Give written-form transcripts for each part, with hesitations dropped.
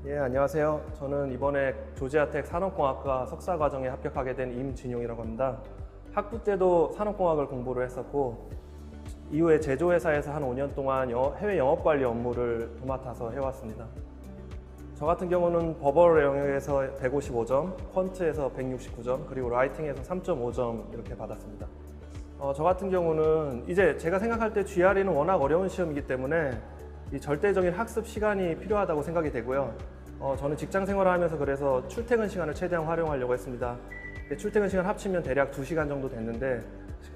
예, 안녕하세요. 저는 이번에 조지아텍 산업공학과 석사 과정에 합격하게 된 임진용이라고 합니다. 학부 때도 산업공학을 공부를 했었고 이후에 제조회사에서 한 5년 동안 해외 영업관리 업무를 도맡아서 해왔습니다. 저 같은 경우는 버벌 영역에서 155점, 퀀트에서 169점, 그리고 라이팅에서 3.5점 이렇게 받았습니다. 저 같은 경우는 이제 제가 생각할 때 GRE는 워낙 어려운 시험이기 때문에 이 절대적인 학습 시간이 필요하다고 생각이 되고요. 저는 직장 생활을 하면서 그래서 출퇴근 시간을 최대한 활용하려고 했습니다. 출퇴근 시간 합치면 대략 2시간 정도 됐는데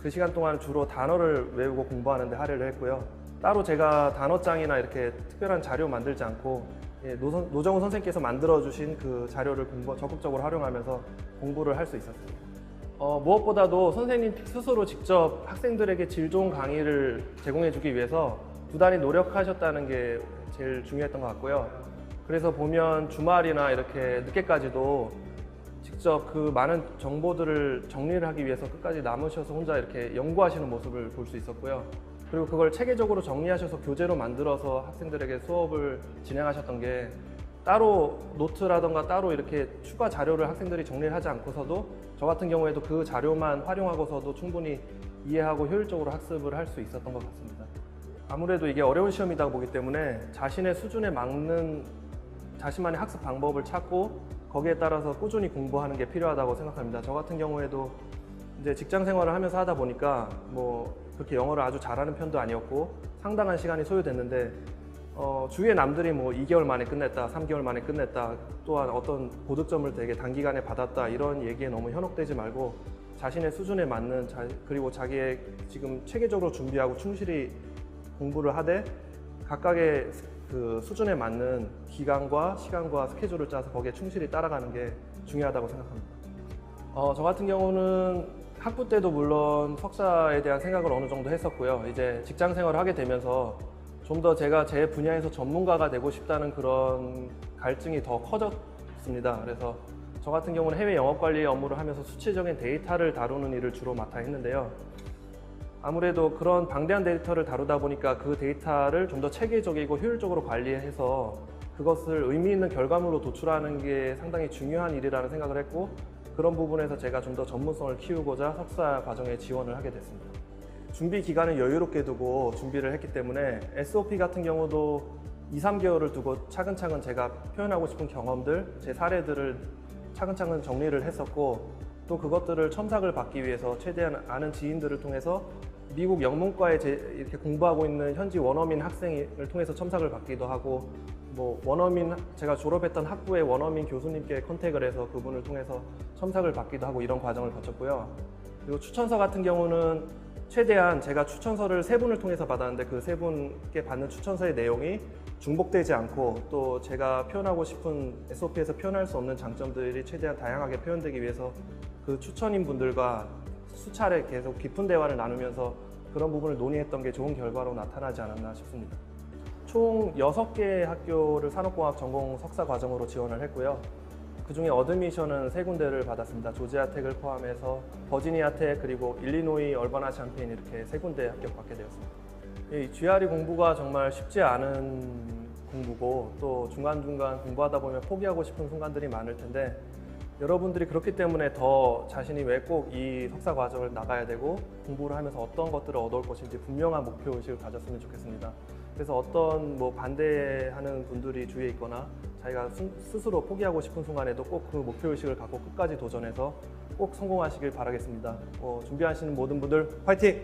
그 시간 동안 주로 단어를 외우고 공부하는 데 할애를 했고요. 따로 제가 단어장이나 이렇게 특별한 자료 만들지 않고 노정훈 선생님께서 만들어주신 그 자료를 적극적으로 활용하면서 공부를 할 수 있었습니다. 무엇보다도 선생님 스스로 직접 학생들에게 질 좋은 강의를 제공해주기 위해서 부단히 노력하셨다는 게 제일 중요했던 것 같고요. 그래서 보면 주말이나 이렇게 늦게까지도 직접 그 많은 정보들을 정리를 하기 위해서 끝까지 남으셔서 혼자 이렇게 연구하시는 모습을 볼 수 있었고요. 그리고 그걸 체계적으로 정리하셔서 교재로 만들어서 학생들에게 수업을 진행하셨던 게 따로 노트라던가 따로 이렇게 추가 자료를 학생들이 정리를 하지 않고서도 저 같은 경우에도 그 자료만 활용하고서도 충분히 이해하고 효율적으로 학습을 할 수 있었던 것 같습니다. 아무래도 이게 어려운 시험이다 보기 때문에 자신의 수준에 맞는 자신만의 학습 방법을 찾고 거기에 따라서 꾸준히 공부하는 게 필요하다고 생각합니다. 저 같은 경우에도 이제 직장 생활을 하면서 하다 보니까 뭐 그렇게 영어를 아주 잘하는 편도 아니었고 상당한 시간이 소요됐는데 주위의 남들이 뭐 2개월 만에 끝냈다, 3개월 만에 끝냈다, 또한 어떤 고득점을 되게 단기간에 받았다 이런 얘기에 너무 현혹되지 말고 자신의 수준에 맞는 그리고 자기의 지금 체계적으로 준비하고 충실히 공부를 하되 각각의 그 수준에 맞는 기간과 시간과 스케줄을 짜서 거기에 충실히 따라가는 게 중요하다고 생각합니다. 저 같은 경우는 학부 때도 물론 석사에 대한 생각을 어느 정도 했었고요. 이제 직장 생활을 하게 되면서 좀 더 제가 제 분야에서 전문가가 되고 싶다는 그런 갈증이 더 커졌습니다. 그래서 저 같은 경우는 해외 영업관리 업무를 하면서 수치적인 데이터를 다루는 일을 주로 맡아 했는데요. 아무래도 그런 방대한 데이터를 다루다 보니까 그 데이터를 좀 더 체계적이고 효율적으로 관리해서 그것을 의미 있는 결과물로 도출하는 게 상당히 중요한 일이라는 생각을 했고 그런 부분에서 제가 좀 더 전문성을 키우고자 석사 과정에 지원을 하게 됐습니다. 준비 기간을 여유롭게 두고 준비를 했기 때문에 SOP 같은 경우도 2~3개월을 두고 차근차근 제가 표현하고 싶은 경험들, 제 사례들을 차근차근 정리를 했었고 또 그것들을 첨삭을 받기 위해서 최대한 아는 지인들을 통해서 미국 영문과에 이렇게 공부하고 있는 현지 원어민 학생을 통해서 첨삭을 받기도 하고 뭐 제가 졸업했던 학부의 원어민 교수님께 컨택을 해서 그분을 통해서 첨삭을 받기도 하고 이런 과정을 거쳤고요. 그리고 추천서 같은 경우는 최대한 제가 추천서를 3분을 통해서 받았는데 그 3분께 받는 추천서의 내용이 중복되지 않고 또 제가 표현하고 싶은 SOP에서 표현할 수 없는 장점들이 최대한 다양하게 표현되기 위해서 그 추천인 분들과 수차례 계속 깊은 대화를 나누면서 그런 부분을 논의했던 게 좋은 결과로 나타나지 않았나 싶습니다. 총 6개의 학교를 산업공학 전공 석사 과정으로 지원을 했고요. 그중에 어드미션은 3군데를 받았습니다. 조지아텍을 포함해서 버지니아텍 그리고 일리노이 얼바나 샴페인 이렇게 3군데 합격받게 되었습니다. 이 GRE 공부가 정말 쉽지 않은 공부고 또 중간중간 공부하다 보면 포기하고 싶은 순간들이 많을 텐데 여러분들이 그렇기 때문에 더 자신이 왜 꼭 이 석사 과정을 나가야 되고 공부를 하면서 어떤 것들을 얻어올 것인지 분명한 목표의식을 가졌으면 좋겠습니다. 그래서 어떤 반대하는 분들이 주위에 있거나 자기가 스스로 포기하고 싶은 순간에도 꼭 그 목표의식을 갖고 끝까지 도전해서 꼭 성공하시길 바라겠습니다. 준비하시는 모든 분들 화이팅!